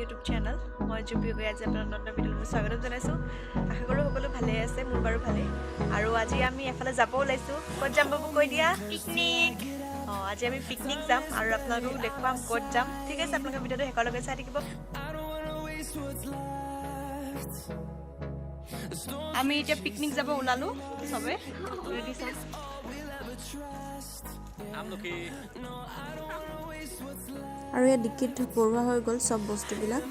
YouTube channel মই জুপি গৈ আজি আপোনাৰ নতুন ভিডিঅ'লৈ স্বাগতম জনাইছোঁ। আশা কৰোঁ সকলো ভালে আছে, মোৰ বাৰু ভালেই। আৰু আজি আমি এফালে যাব ওলাইছোঁ। ক'ত যাম বাবু কৈ দিয়া? পিকনিক। আজি আমি পিকনিক যাম আৰু আপোনালোকক দেখুৱাম ক'ত যাম। ঠিক আছে, আপোনালোকে ভিডিঅ'টো শেষলৈকে চাই থাকিব। আমি এতিয়া পিকনিক যাব ওলালোঁ চবে ৰেডি চাম। আৰু ইয়াত ডিকিত ভৰোৱা হৈ গ'ল চব বস্তুবিলাক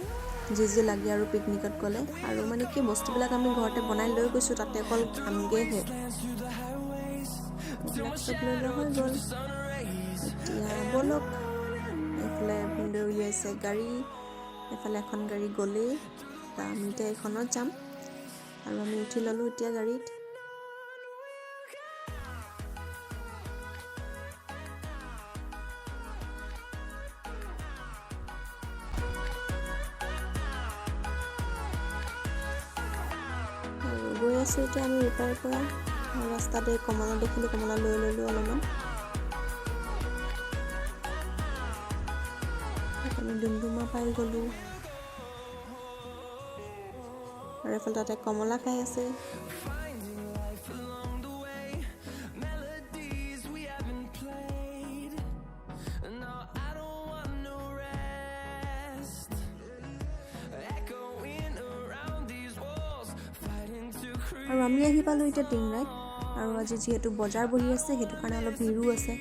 যি লাগে আৰু পিকনিকত গ'লে। আৰু মানে কি বস্তুবিলাক আমি ঘৰতে বনাই লৈ গৈছোঁ, তাতে অকল খামগৈহে। এইবিলাক চব লৈ লোৱা হৈ গ'ল। এতিয়া ব'লক, এইফালে ভিনদেউ উলিয়াইছে গাড়ী, এইফালে এখন গাড়ী গ'লেই, আমি এতিয়া এইখনত যাম। আৰু আমি উঠি ল'লোঁ এতিয়া গাড়ীত। আৰু গৈ আছোঁ এতিয়া আমি ৰোপাৰ পৰা। ৰাস্তাতে কমলা দেখিলোঁ, কমলা লৈ ল'লোঁ অলপমান। আমি ডুমডুমা পাই গ'লোঁ আৰু এইফালে তাতে কমলা খাই আছে। আৰু আমি আহি পালোঁ এতিয়া টিংৰাইত। আৰু আজি যিহেতু বজাৰ বহি আছে, সেইটো কাৰণে অলপ ভিৰো আছে।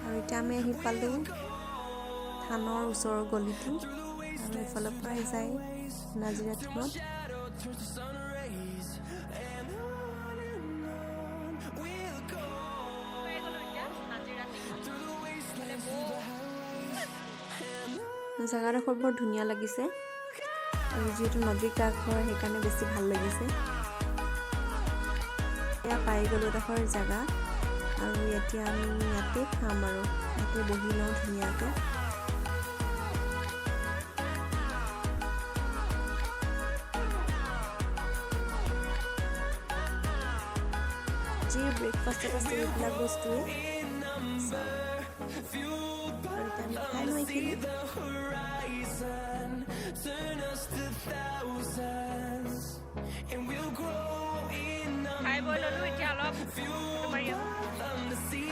আৰু এতিয়া আমি আহি পালোঁ থানৰ ওচৰৰ গলিটো, আৰু এইফালৰ পৰাই যায় নাজিৰা টিঙত। জেগাডোখৰ বৰ ধুনীয়া লাগিছে, আৰু যিহেতু নদীৰ কাষ হয় সেইকাৰণে বেছি ভাল লাগিছে। এয়া পাই গ'লোঁ এডোখৰ জেগা, আৰু এতিয়া আমি ইয়াতে খাম আৰু ইয়াতে বহি লওঁ ধুনীয়াকৈ। যি ব্ৰেকফাষ্টত আছে এইবিলাক বস্তুৱে আৰু এতিয়া আমি খাই লৈ এইখিনি।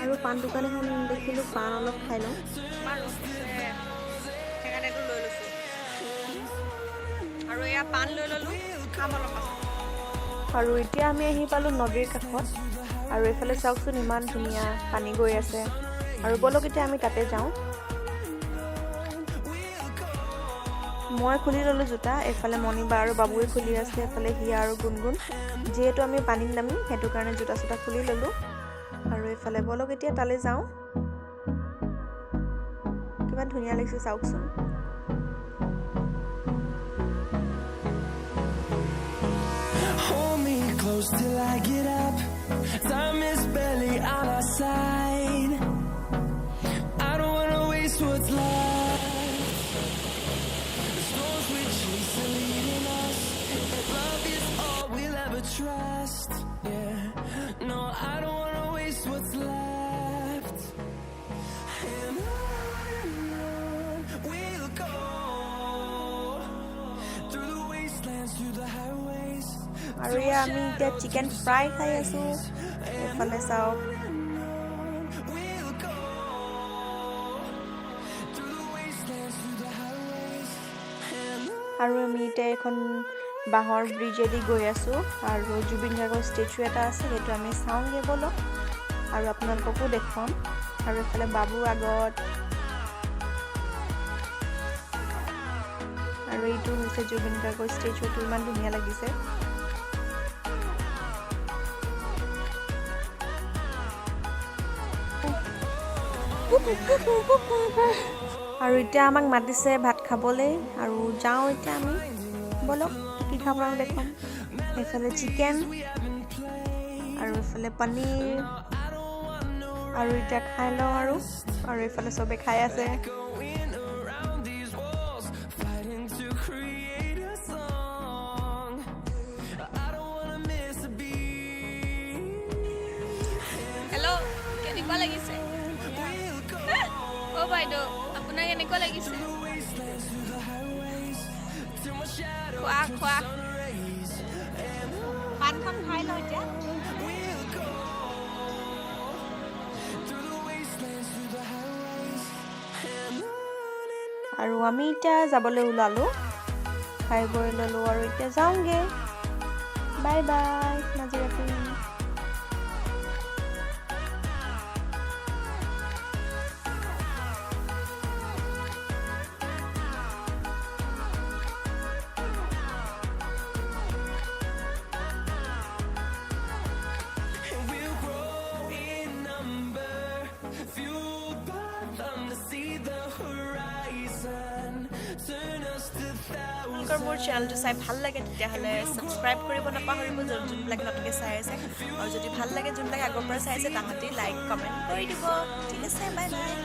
আৰু পাণ দোকান এখন দেখিলোঁ, পাণ অলপ খাই লওঁ। আৰু এয়া পাণ লৈ ল'লোঁ, খাম অলপ। আৰু এতিয়া আমি আহি পালোঁ নদীৰ কাষত, আৰু এইফালে চাওকচোন ইমান ধুনীয়া পানী গৈ আছে। আৰু ব'লক এতিয়া আমি তাতে যাওঁ। মই খুলি ল'লোঁ জোতা, এইফালে মণিবা আৰু বাবুৱে খুলি আছে, এইফালে হিয়া আৰু গুণগুণ। যিহেতু আমি পানীত নামিম সেইটো কাৰণে জোতা চোতা খুলি ল'লোঁ। আৰু এইফালে ব'লক এতিয়া তালৈ যাওঁ। কিমান ধুনীয়া লাগিছে চাওকচোন। Close till I get up. Time is barely on our side. I don't wanna waste what's left. The storms we chase are leading us. If love is all we'll ever trust, yeah. No, I don't wanna waste what's left. And on we'll go, through the wastelands, through the highways. আৰু এয়া আমি এতিয়া chicken fry খাই আছোঁ। এইফালে চাওক, আৰু আমি এতিয়া এখন বাঁহৰ ব্ৰিজেদি গৈ আছোঁ, আৰু জুবিন গাৰ্গৰ ষ্টেচু এটা আছে, সেইটো আমি চাওঁগৈ ব'লক, আৰু আপোনালোককো দেখুৱাম। আৰু এইফালে বাবু আগত, আৰু এইটো হৈছে জুবিন গাৰ্গৰ ষ্টেচুটো, ইমান ধুনীয়া লাগিছে। আৰু এতিয়া আমাক মাতিছে ভাত খাবলৈ, আৰু যাওঁ এতিয়া আমি। ব'লক কি খাম আৰু দেখুৱাম। এইফালে চিকেন, আৰু এইফালে পনীৰ, আৰু এতিয়া খাই লওঁ। আৰু এইফালে চবে খাই আছে। হেল্ল', কেনেকুৱা লাগিছে? বাইদেউ, আপোনাৰ কেনেকুৱা লাগিছে খোৱা খোৱা পানখন খাই লওঁ এতিয়া আৰু আমি এতিয়া যাবলৈ ওলালোঁ খাই বৈ ল'লোঁ আৰু এতিয়া যাওঁগৈ বাই বাই নাজিৰাটো আপোনালোকৰ মোৰ চেনেলটো চাই ভাল লাগে তেতিয়াহ'লে ছাবস্ক্ৰাইব কৰিব নাপাহৰিব যোনবিলাকে নতুনকৈ চাই আছে আৰু যদি ভাল লাগে যোনবিলাকে আগৰ পৰা চাই আছে তাহাঁতি লাইক কমেণ্ট কৰি দিব ঠিক আছে বাই বাই